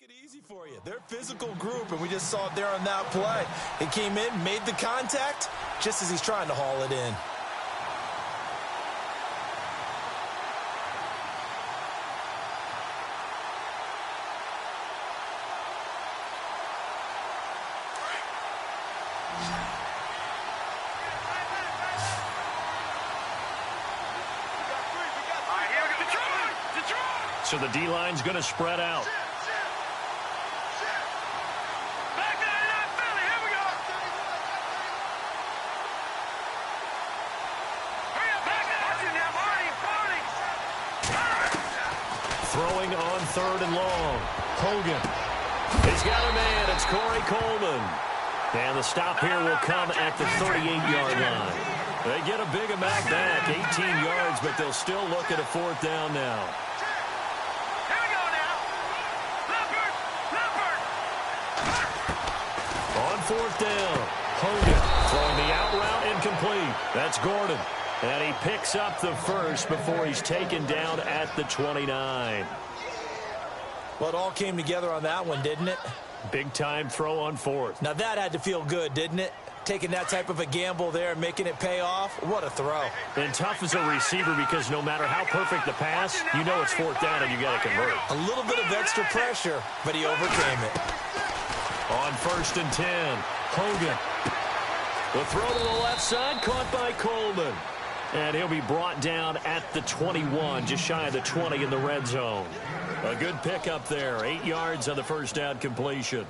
it easy for you. They're a physical group, and we just saw it there on that play. He came in, made the contact, just as he's trying to haul it in. So the D-line's going to spread out. Throwing on 3rd and long. Hogan. He's got a man. It's Corey Coleman. And the stop here will come at the 38-yard line. They get a big amount back, 18 yards, but they'll still look at a 4th down now. On 4th down, Hogan throwing the out route incomplete. That's Gordon. And he picks up the first before he's taken down at the 29. Well, it all came together on that one, didn't it? Big-time throw on 4th. Now that had to feel good, didn't it? Taking that type of a gamble there and making it pay off. What a throw. And tough as a receiver because no matter how perfect the pass, you know it's 4th down and you got to convert. A little bit of extra pressure, but he overcame it. On 1st and 10, Hogan. The throw to the left side, caught by Coleman. And he'll be brought down at the 21, just shy of the 20 in the red zone. A good pickup there, 8 yards on the first down completion.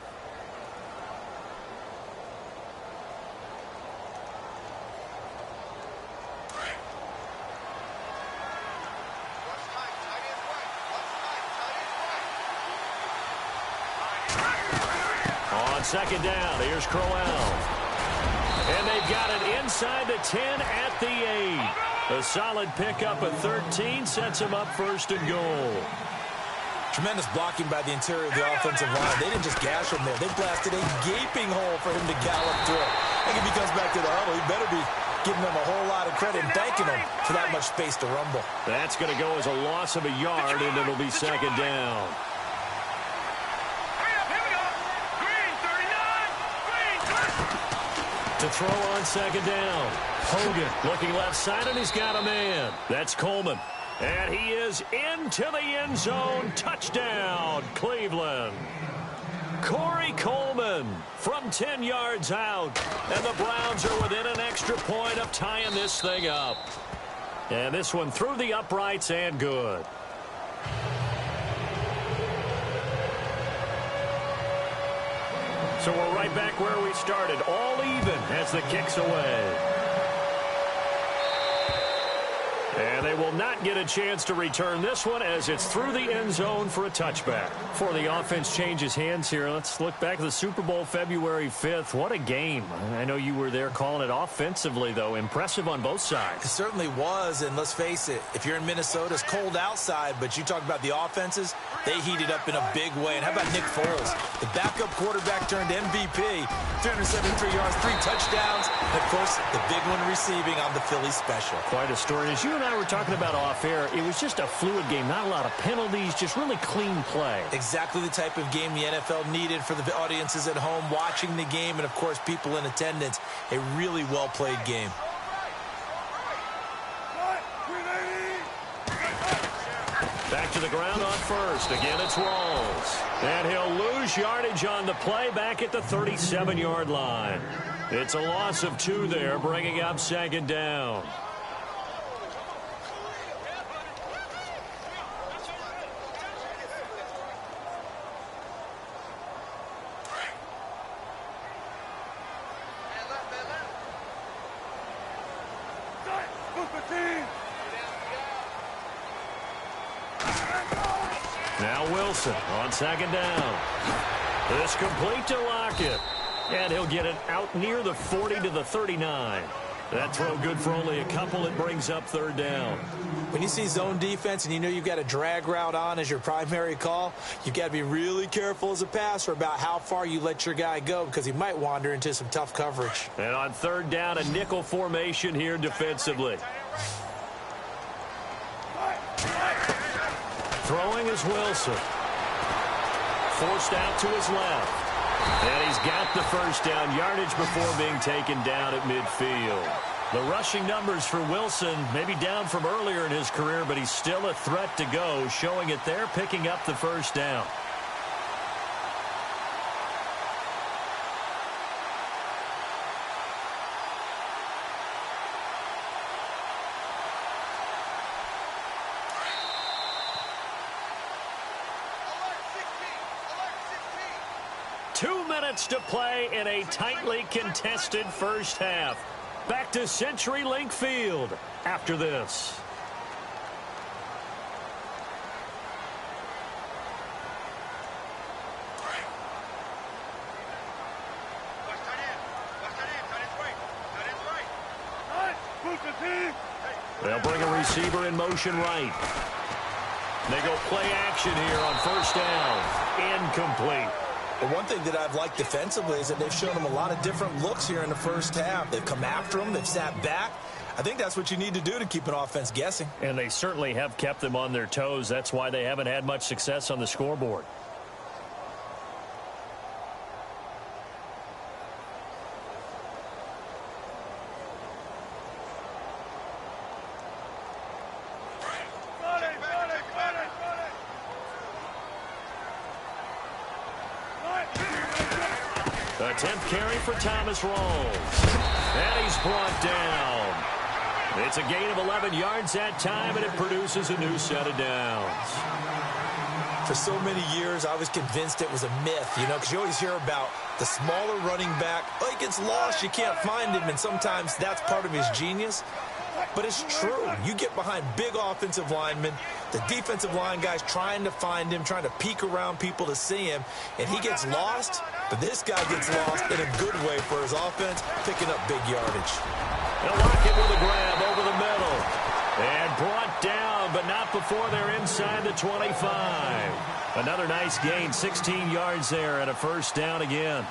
On 2nd down, here's Crowell. And they've got it inside the 10 at the 8. A solid pickup at 13 sets him up 1st and goal. Tremendous blocking by the interior of the offensive line. They didn't just gash him there. They blasted a gaping hole for him to gallop through. I think if he comes back to the huddle, he better be giving them a whole lot of credit and thanking them for that much space to rumble. That's going to go as a loss of a yard, and it'll be 2nd down. To throw on 2nd down. Hogan looking left side, and he's got a man. That's Coleman. And he is into the end zone. Touchdown, Cleveland. Corey Coleman from 10 yards out. And the Browns are within an extra point of tying this thing up. And this one through the uprights and good. So we're right back where we started, all even as the kick's away. And they will not get a chance to return this one as it's through the end zone for a touchback. Before the offense changes hands here, let's look back at the Super Bowl February 5th. What a game. I know you were there calling it offensively, though. Impressive on both sides. It certainly was, and let's face it, if you're in Minnesota, it's cold outside, but you talk about the offenses, they heated up in a big way. And how about Nick Foles? The backup quarterback turned MVP, 373 yards, 3 touchdowns, and, of course, the big one receiving on the Philly special. Quite a story. As you and I were talking about off air, it was just a fluid game, not a lot of penalties, just really clean play. Exactly the type of game the NFL needed for the audiences at home watching the game and, of course, people in attendance. A really well-played game. Back to the ground on 1st. Again, it's Rawls. And he'll lose yardage on the play back at the 37-yard line. It's a loss of 2 there, bringing up 2nd down. Now Wilson on 2nd down. This complete to Lockett. And he'll get it out near the 40 to the 39. That throw good for only a couple. It brings up 3rd down. When you see zone defense and you know you've got a drag route on as your primary call, you've got to be really careful as a passer about how far you let your guy go because he might wander into some tough coverage. And on 3rd down, a nickel formation here defensively. Throwing is Wilson. forced out to his left. And he's got the first down yardage before being taken down at midfield. The rushing numbers for Wilson may be down from earlier in his career, but he's still a threat to go, showing it there, picking up the first down. To play in a tightly contested first half. Back to CenturyLink Field after this. They'll bring a receiver in motion right. They go play action here on first down. Incomplete. But one thing that I've liked defensively is that they've shown him a lot of different looks here in the first half. They've come after him. They've sat back. I think that's what you need to do to keep an offense guessing. And they certainly have kept them on their toes. That's why they haven't had much success on the scoreboard. The 10th carry for Thomas Rawls. And he's brought down. It's a gain of 11 yards that time, and it produces a new set of downs. For so many years, I was convinced it was a myth, because you always hear about the smaller running back. Oh, he gets lost, you can't find him, and sometimes that's part of his genius. But it's true. You get behind big offensive linemen, the defensive line guys trying to find him, trying to peek around people to see him, and he gets lost. But this guy gets lost in a good way for his offense, picking up big yardage. They'll lock it with a grab over the middle. And brought down, but not before they're inside the 25. Another nice gain, 16 yards there, and a first down again.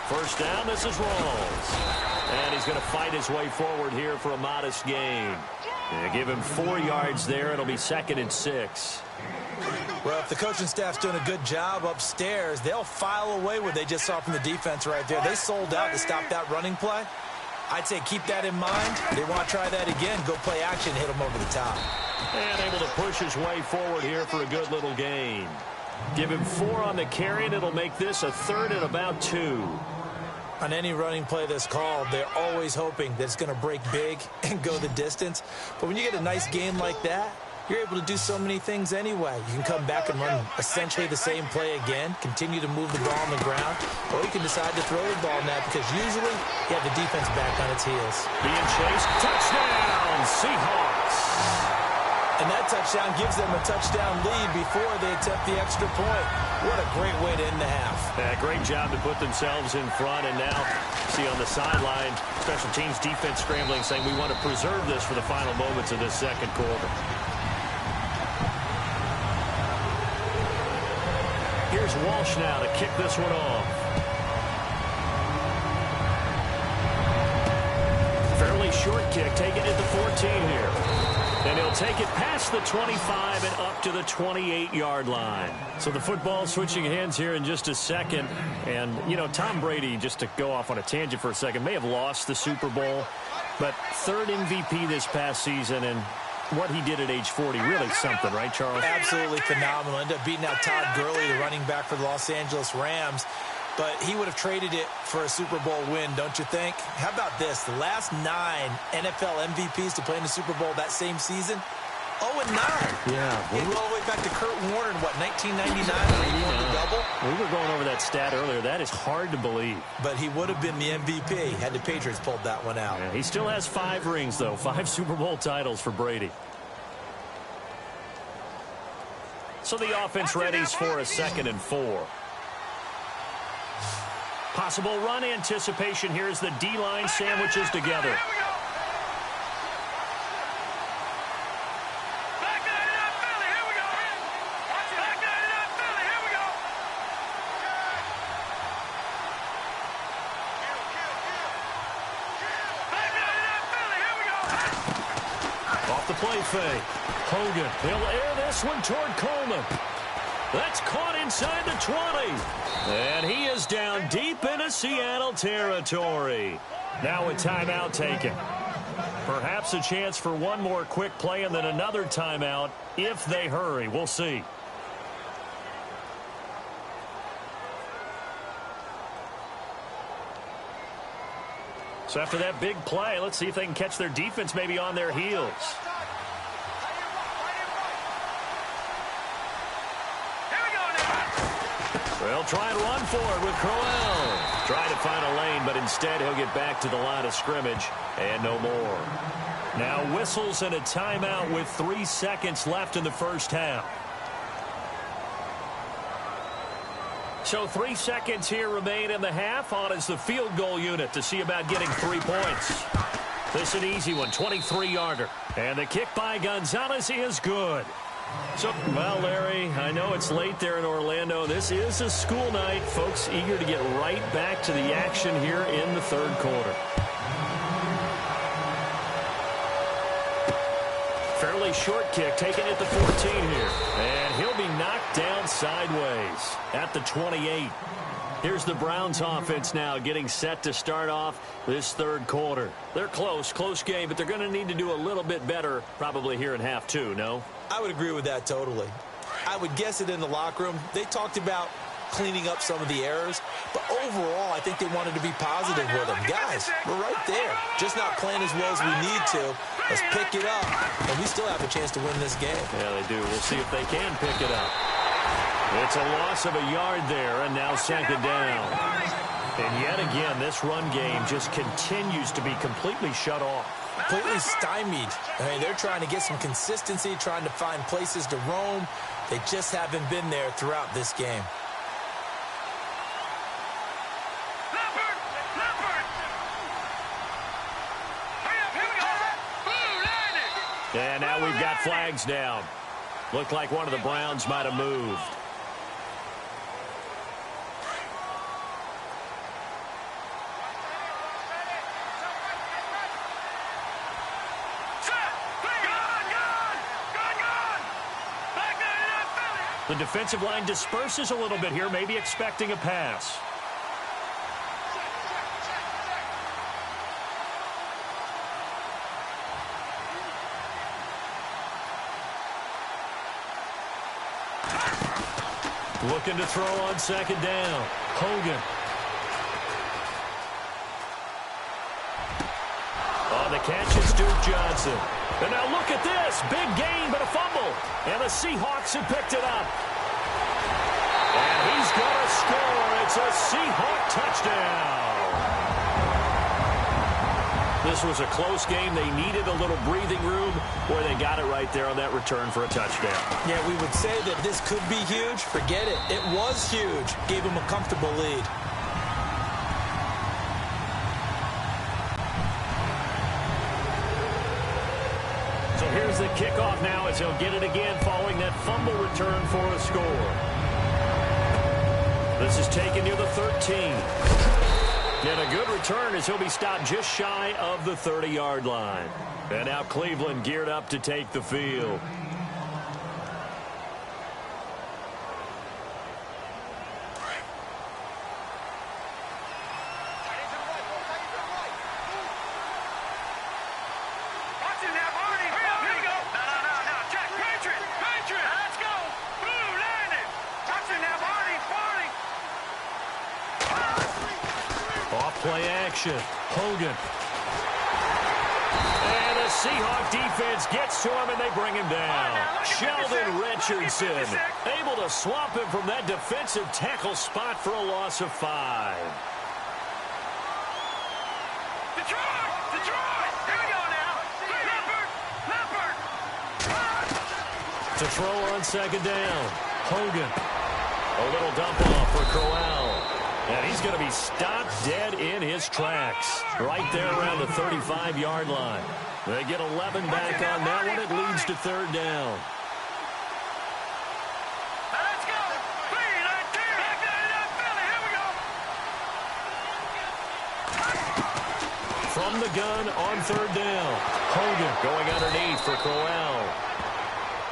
First down, this is Rawls. And he's going to fight his way forward here for a modest gain. They give him 4 yards there. It'll be 2nd and 6. Well, if the coaching staff's doing a good job upstairs, they'll file away what they just saw from the defense right there. They sold out to stop that running play. I'd say keep that in mind. They want to try that again. Go play action, hit them over the top. And able to push his way forward here for a good little gain. Give him 4 on the carry, and it'll make this a 3rd and about 2. On any running play that's called, they're always hoping that it's going to break big and go the distance. But when you get a nice gain like that, you're able to do so many things anyway. You can come back and run essentially the same play again, continue to move the ball on the ground, or you can decide to throw the ball now because usually you have the defense back on its heels. Being chased, touchdown, Seahawks. And that touchdown gives them a touchdown lead before they attempt the extra point. What a great way to end the half. Yeah, great job to put themselves in front. And now, see on the sideline, special teams defense scrambling, saying we want to preserve this for the final moments of this second quarter. Here's Walsh now to kick this one off. Fairly short kick, taking it to 14 here. And he'll take it past the 25 and up to the 28-yard line. So the football switching hands here in just a second. And, Tom Brady, just to go off on a tangent for a second, may have lost the Super Bowl. But 3rd MVP this past season, and what he did at age 40, really something, right, Charles? Absolutely phenomenal. Ended up beating out Todd Gurley, the running back for the Los Angeles Rams. But he would have traded it for a Super Bowl win, don't you think? How about this? The last 9 NFL MVPs to play in the Super Bowl that same season, 0-9. Yeah. He go all the way back to Kurt Warner in, 1999 when he won the double? We were going over that stat earlier. That is hard to believe. But he would have been the MVP had the Patriots pulled that one out. Yeah, he still has 5 rings, though. 5 Super Bowl titles for Brady. So the offense readies for a 2nd and 4. Possible run anticipation here as the D-line sandwiches together. play fake. Hogan, he'll air this one toward Coleman. That's caught inside the 20. And he is down deep into Seattle territory. Now a timeout taken. Perhaps a chance for one more quick play and then another timeout if they hurry. We'll see. So after that big play, let's see if they can catch their defense maybe on their heels. They'll try and run for it with Crowell. Trying to find a lane, but instead he'll get back to the line of scrimmage and no more. Now whistles and a timeout with 3 seconds left in the first half. So 3 seconds here remain in the half. On is the field goal unit to see about getting 3 points. This is an easy one, 23-yarder. And the kick by Gonzalez is good. So, well, Larry, I know it's late there in Orlando. This is a school night. Folks eager to get right back to the action here in the third quarter. Fairly short kick, taken at the 14 here. And he'll be knocked down sideways at the 28. Here's the Browns offense now getting set to start off this third quarter. They're close game, but they're going to need to do a little bit better probably here in half two, no? I would agree with that totally. I would guess it in the locker room. They talked about cleaning up some of the errors, but overall, I think they wanted to be positive with them. Guys, we're right there. Just not playing as well as we need to. Let's pick it up, and we still have a chance to win this game. Yeah, they do. We'll see if they can pick it up. It's a loss of a yard there, and now second down. And yet again, this run game just continues to be completely shut off. Completely stymied. I mean, they're trying to get some consistency, trying to find places to roam. They just haven't been there throughout this game. And now we've got flags down. Looked like one of the Browns might have moved. The defensive line disperses a little bit here, maybe expecting a pass. Looking to throw on second down. Hogan. On the catch is Duke Johnson. And now look at this. Big gain, but a fumble. And the Seahawks have picked it up. And he's going to score. It's a Seahawk touchdown. This was a close game. They needed a little breathing room where they got it right there on that return for a touchdown. Yeah, we would say that this could be huge. Forget it. It was huge. Gave him a comfortable lead. So here's the kickoff now as he'll get it again following that fumble return for a score. This is taken near the 13. And a good return as he'll be stopped just shy of the 30-yard line. And now Cleveland geared up to take the field. Play action. Hogan. And the Seahawk defense gets to him, and they bring him down. Sheldon Richardson able to swamp him from that defensive tackle spot for a loss of 5. Detroit! Here we go now. Leopard! To throw on second down. Hogan. A little dump off for Crowell. And he's going to be stopped dead in his tracks. Right there around the 35-yard line. They get 11 back on that one. It leads to third down. Let's go. From from the gun on third down. Hogan going underneath for Crowell.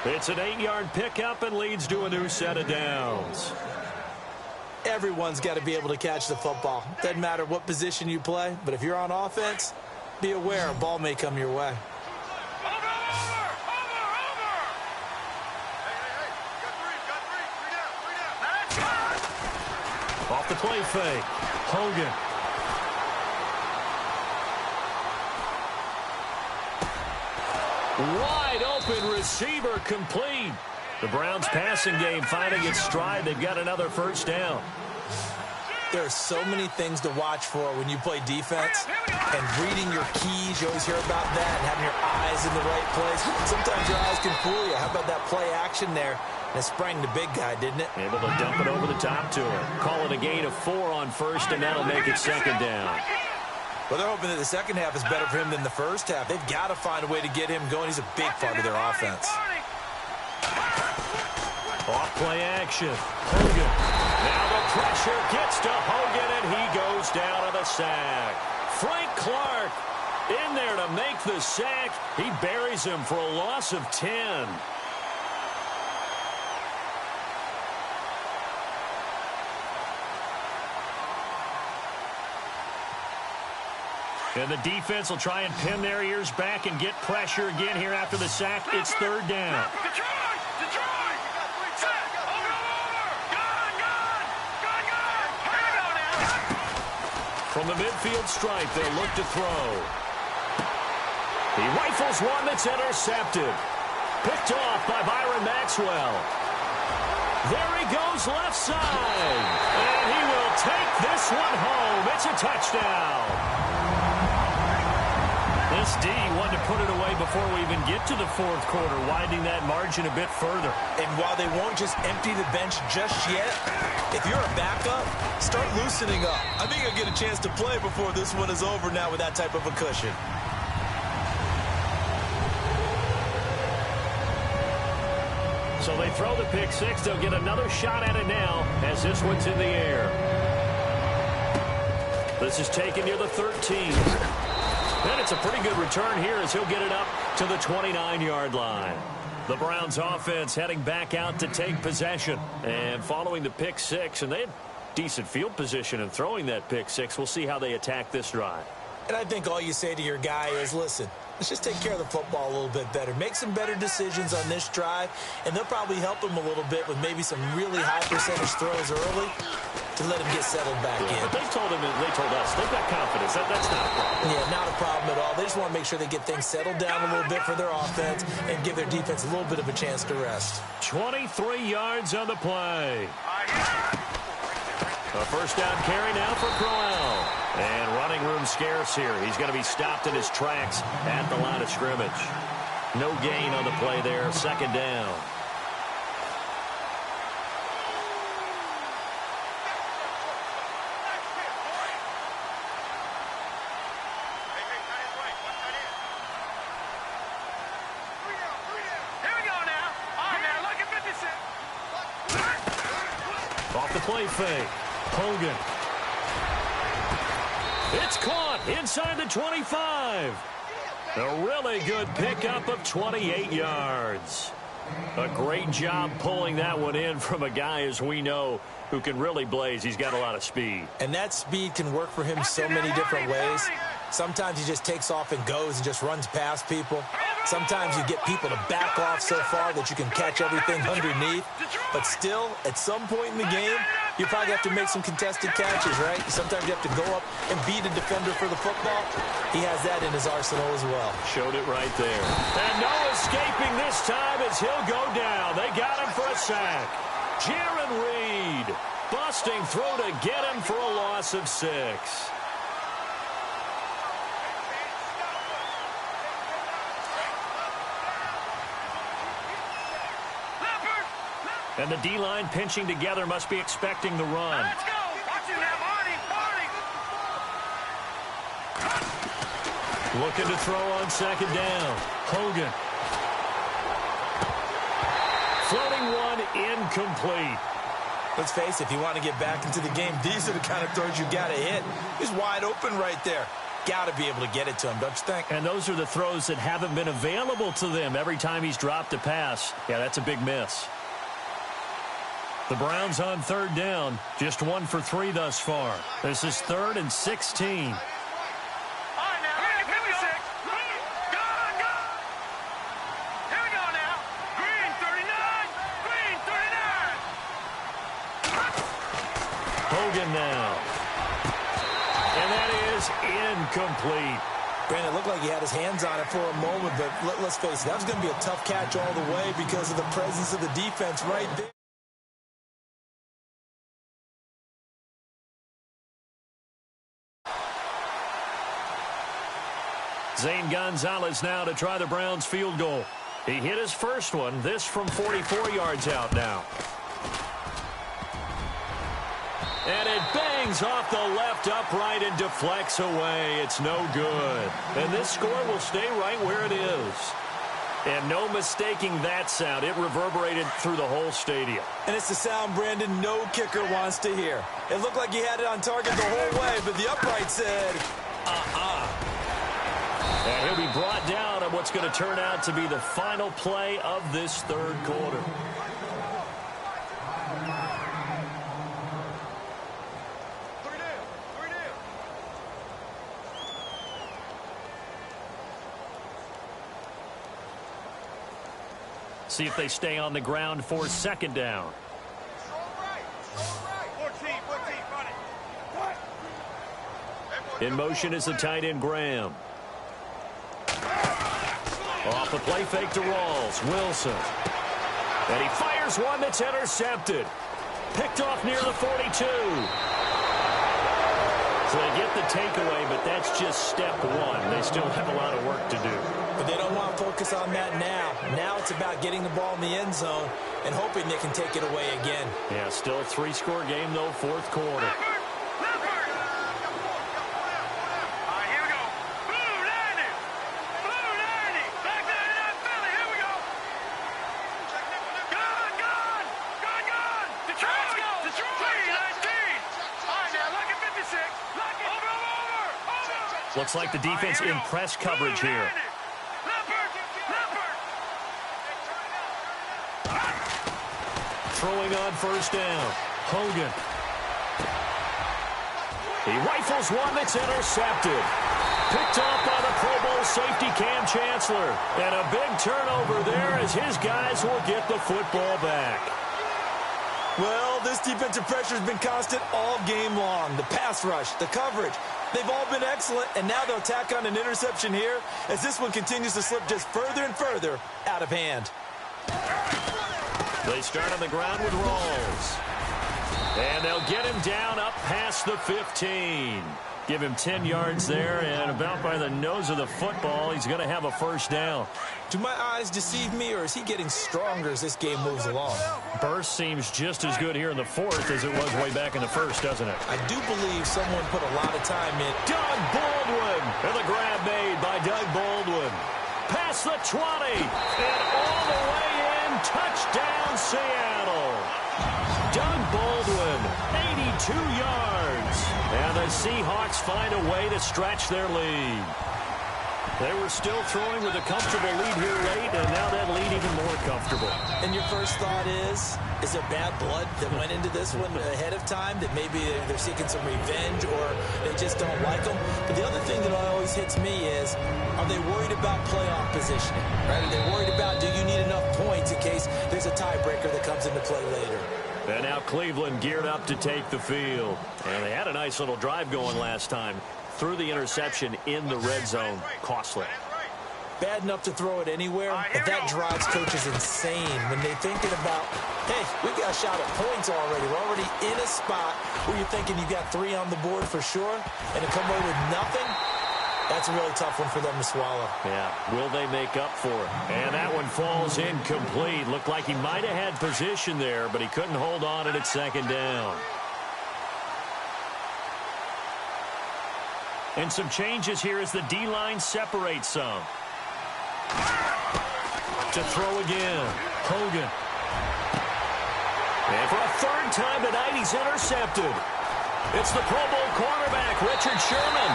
It's an 8-yard pickup and leads to a new set of downs. Everyone's got to be able to catch the football. Doesn't matter what position you play, but if you're on offense, be aware a ball may come your way. Off the play fake. Hogan. Wide open receiver complete. The Browns passing game finding its stride. They've got another first down. There are so many things to watch for when you play defense, and reading your keys, you always hear about that, and having your eyes in the right place. Sometimes your eyes can fool you. How about that play action there? And it sprang the big guy, didn't it? Able to dump it over the top to him. Call it a gain of 4 on first, and that'll make it second down. Well, they're hoping that the second half is better for him than the first half. They've got to find a way to get him going. He's a big part of their offense. Off play action. Hogan. Now the pressure gets to Hogan, and he goes down to the sack. Frank Clark in there to make the sack. He buries him for a loss of 10. And the defense will try and pin their ears back and get pressure again here after the sack. It's third down. From the midfield stripe, they'll look to throw. He rifles one that's intercepted. Picked off by Byron Maxwell. There he goes left side. And he will take this one home. It's a touchdown. This D wanted to put it away before we even get to the fourth quarter, widening that margin a bit further. And while they won't just empty the bench just yet, if you're a backup, start loosening up. I think you'll get a chance to play before this one is over now with that type of a cushion. So they throw the pick six. They'll get another shot at it now as this one's in the air. This is taken near the 13. And it's a pretty good return here as he'll get it up to the 29-yard line. The Browns offense heading back out to take possession. And following the pick six, and they had decent field position in throwing that pick six. We'll see how they attack this drive. And I think all you say to your guy is, listen, let's just take care of the football a little bit better. Make some better decisions on this drive, and they'll probably help him a little bit with maybe some really high percentage throws early to let him get settled back in. But they told us, they've got confidence. That's not a problem. Yeah, not a problem at all. They just want to make sure they get things settled down a little bit for their offense and give their defense a little bit of a chance to rest. 23 yards on the play. A first down carry now for Crowell. And running room scarce here. He's going to be stopped in his tracks at the line of scrimmage. No gain on the play there. Second down. Off the play fake. Hogan. It's caught inside the 25. A really good pickup of 28 yards. A great job pulling that one in from a guy, as we know, who can really blaze. He's got a lot of speed. And that speed can work for him so many different ways. Sometimes he just takes off and goes and just runs past people. Sometimes you get people to back off so far that you can catch everything underneath. But still, at some point in the game, you probably have to make some contested catches, right? Sometimes you have to go up and beat a defender for the football. He has that in his arsenal as well. Showed it right there. And no escaping this time as he'll go down. They got him for a sack. Jaron Reed busting through to get him for a loss of 6. And the D-line pinching together must be expecting the run. Let's go. Watch it now, Marty. Looking to throw on second down. Hogan. Floating one incomplete. Let's face it, if you want to get back into the game, these are the kind of throws you got to hit. He's wide open right there. got to be able to get it to him, don't you think? And those are the throws that haven't been available to them every time he's dropped a pass. Yeah, that's a big miss. The Browns on third down, just 1 for 3 thus far. This is 3rd and 16. Hogan now. And that is incomplete. Brandon, it looked like he had his hands on it for a moment, but let's face it, that was going to be a tough catch all the way because of the presence of the defense right there. Zane Gonzalez now to try the Browns field goal. He hit his first one, this from 44 yards out now. And it bangs off the left upright and deflects away. It's no good. And this score will stay right where it is. And no mistaking that sound. It reverberated through the whole stadium. And it's the sound, Brandon, no kicker wants to hear. It looked like he had it on target the whole way, but the upright said, And he'll be brought down on what's going to turn out to be the final play of this third quarter. See if they stay on the ground for second down. In motion is the tight end Graham. Off the play fake to Rawls. Wilson. And he fires one that's intercepted. Picked off near the 42. So they get the takeaway, but that's just step one. They still have a lot of work to do. But they don't want to focus on that now. Now it's about getting the ball in the end zone and hoping they can take it away again. Yeah, still a 3-score game, though, fourth quarter. Looks like the defense in press coverage here. Throwing on first down. Hogan. He rifles one that's intercepted. Picked off by the Pro Bowl safety Cam Chancellor. And a big turnover there as his guys will get the football back. Well, this defensive pressure has been constant all game long. The pass rush, the coverage, they've all been excellent, and now they'll tack on an interception here as this one continues to slip just further and further out of hand. They start on the ground with Rawls. And they'll get him down up past the 15. Give him 10 yards there, and about by the nose of the football, he's going to have a first down. Do my eyes deceive me, or is he getting stronger as this game moves along? Burst seems just as good here in the fourth as it was way back in the first, doesn't it? I do believe someone put a lot of time in. Doug Baldwin, and the grab made by Doug Baldwin. Past the 20, and all the way in, touchdown Seattle. Doug Baldwin, 82 yards. And the Seahawks find a way to stretch their lead. They were still throwing with a comfortable lead here late, and now that lead even more comfortable. And your first thought is there bad blood that went into this one ahead of time, that maybe they're seeking some revenge or they just don't like them? But the other thing that always hits me is, are they worried about playoff positioning? Right? Are they worried about, do you need enough points in case there's a tiebreaker that comes into play later? And now Cleveland geared up to take the field. And they had a nice little drive going last time. Threw the interception in the red zone. Costly. Bad enough to throw it anywhere, but that drives coaches insane when they're thinking about, hey, we got a shot at points already. We're already in a spot where you're thinking you got 3 on the board for sure, and to come away with nothing, that's a really tough one for them to swallow. Yeah, will they make up for it? And that one falls incomplete. Looked like he might have had position there, but he couldn't hold on it at second down. And some changes here as the D-line separates some. To throw again, Hogan. And for a third time tonight, he's intercepted. It's the Pro Bowl cornerback, Richard Sherman.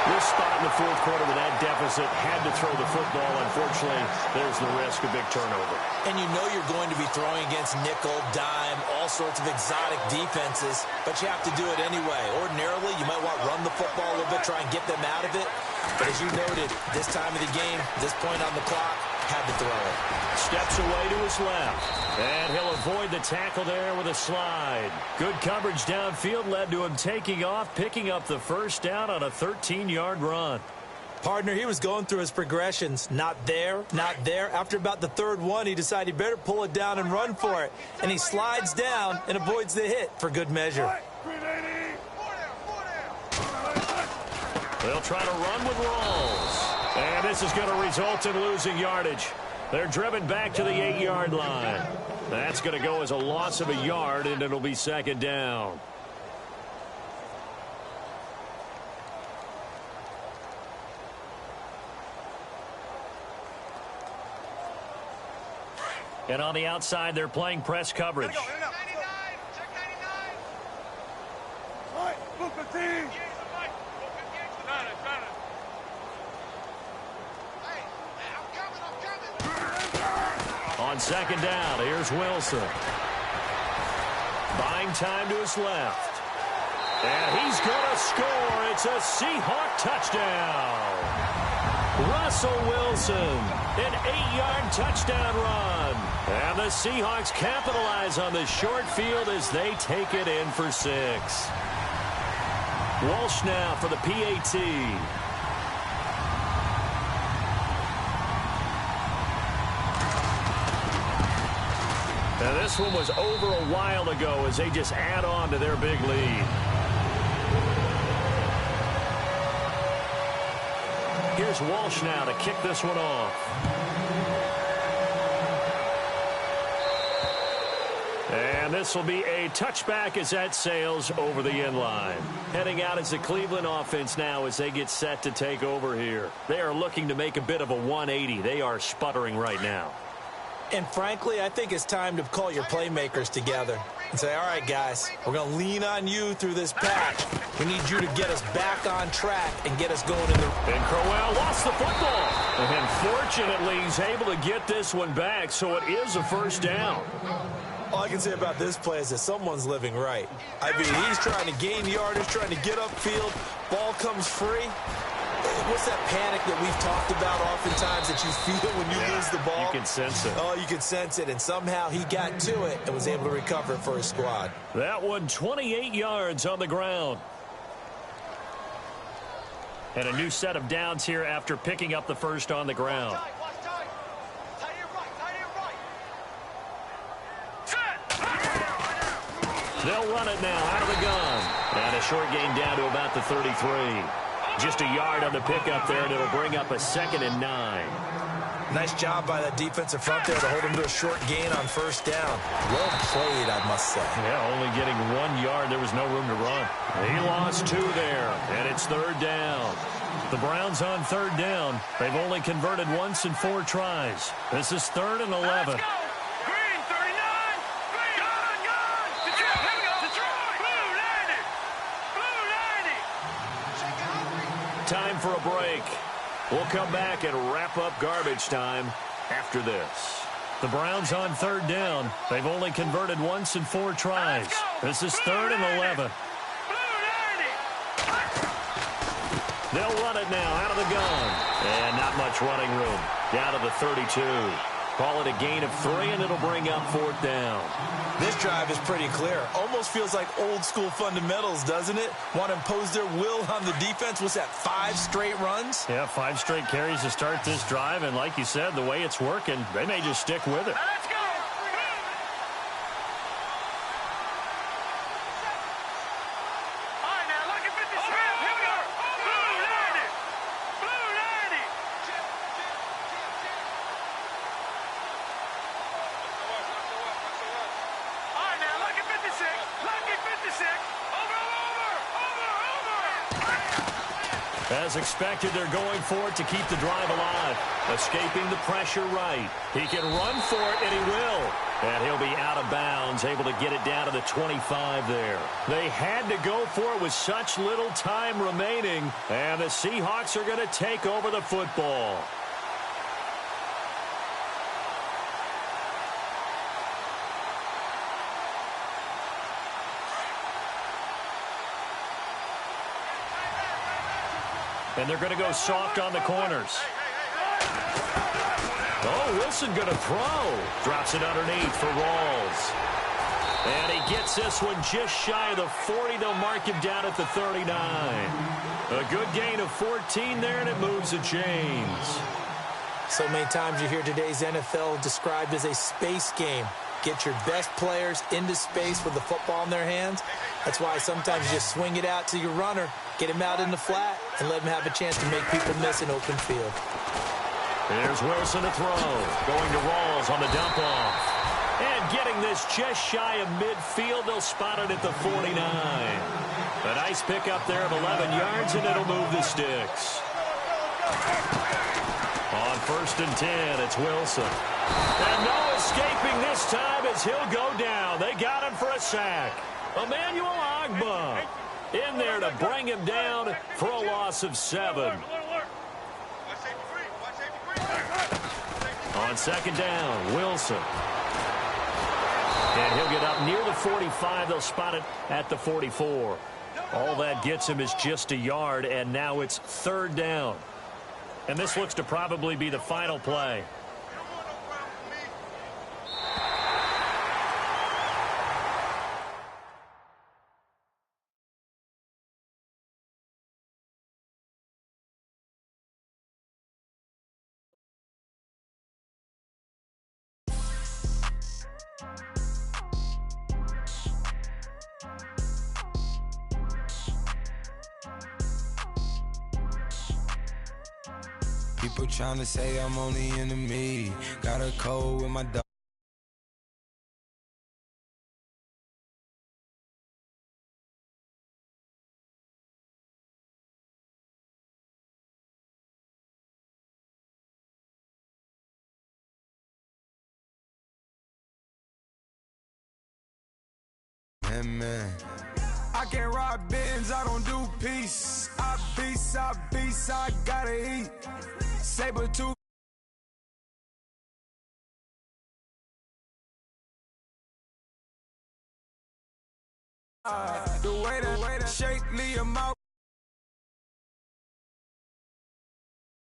This spot in the fourth quarter with that deficit, had to throw the football. Unfortunately, there's the risk of big turnover. And you know you're going to be throwing against nickel, dime, all sorts of exotic defenses, but you have to do it anyway. Ordinarily, you might want to run the football a little bit, try and get them out of it. But as you noted, this time of the game, this point on the clock, had to throw it. Steps away to his left. And he'll avoid the tackle there with a slide. Good coverage downfield led to him taking off, picking up the first down on a 13-yard run. Partner, he was going through his progressions. Not there, not there. After about the third one, he decided he better pull it down and run for it. And he slides down and avoids the hit for good measure. They'll try to run with Rawls. And this is going to result in losing yardage. They're driven back to the 8-yard line. That's going to go as a loss of a yard, and it'll be second down. And on the outside, they're playing press coverage. Check 99. All right, look the team. On second down, here's Wilson. Buying time to his left. And he's going to score. It's a Seahawk touchdown. Russell Wilson, an 8-yard touchdown run. And the Seahawks capitalize on the short field as they take it in for 6. Walsh now for the PAT. And this one was over a while ago as they just add on to their big lead. Here's Walsh now to kick this one off. And this will be a touchback as that sails over the end line. Heading out as the Cleveland offense now as they get set to take over here. They are looking to make a bit of a 180. They are sputtering right now. And frankly, I think it's time to call your playmakers together and say, all right, guys, we're going to lean on you through this patch. We need you to get us back on track and get us going in the... And Crowell lost the football. And fortunately, he's able to get this one back, so it is a first down. All I can say about this play is that someone's living right. I mean, he's trying to gain yardage, trying to get upfield. Ball comes free. What's that panic that we've talked about oftentimes that you feel when you lose the ball? You can sense it. Oh, you can sense it, and somehow he got to it and was able to recover it for his squad. That one, 28 yards on the ground. And a new set of downs here after picking up the first on the ground. They'll run it now out of the gun. And a short gain down to about the 33. Just a yard on the pickup there, and it'll bring up a 2nd and 9. Nice job by that defensive front there to hold him to a short gain on first down. Well played, I must say. Yeah, only getting 1 yard. There was no room to run. He lost 2 there, and it's third down. The Browns on third down. They've only converted once in 4 tries. This is 3rd and 11. Time for a break. We'll come back and wrap up garbage time after this. The Browns on third down. They've only converted once in 4 tries. This is 3rd and 11. They'll run it now out of the gun. And not much running room. Down to the 32. Call it a gain of 3, and it'll bring up 4th down. This drive is pretty clear. Almost feels like old school fundamentals, doesn't it? Want to impose their will on the defense. What's that, 5 straight runs? Yeah, 5 straight carries to start this drive. And like you said, the way it's working, they may just stick with it. Let's go. All right, now look at 56. Here we go. Blue 90. Blue 90. All right, now look at 56. Look at 56. Over. As expected, they're going for it to keep the drive alive. Escaping the pressure right. He can run for it, and he will. And he'll be out of bounds, able to get it down to the 25 there. They had to go for it with such little time remaining, and the Seahawks are going to take over the football. And they're going to go soft on the corners. Oh, Wilson going to throw. Drops it underneath for Rawls. And he gets this one just shy of the 40. They'll mark him down at the 39. A good gain of 14 there, and it moves the chains. So many times you hear today's NFL described as a space game. Get your best players into space with the football in their hands. That's why sometimes you just swing it out to your runner, get him out in the flat, and let him have a chance to make people miss an open field. Here's Wilson to throw. Going to Rawls on the dump-off. And getting this just shy of midfield, they'll spot it at the 49. A nice pickup there of 11 yards, and it'll move the sticks. On 1st and 10, it's Wilson. And no escaping this time as he'll go down. They got him for a sack. Emmanuel Ogbah in there to bring him down for a loss of 7. On 2nd down, Wilson. And he'll get up near the 45. They'll spot it at the 44. All that gets him is just a yard, and now it's 3rd down. And this looks to probably be the final play. People trying to say I'm on the enemy. Got a cold with my dog. Man. I can't rob Benz, I don't do peace. I beast, I gotta eat. Saber tooth. The way that shake Liam out.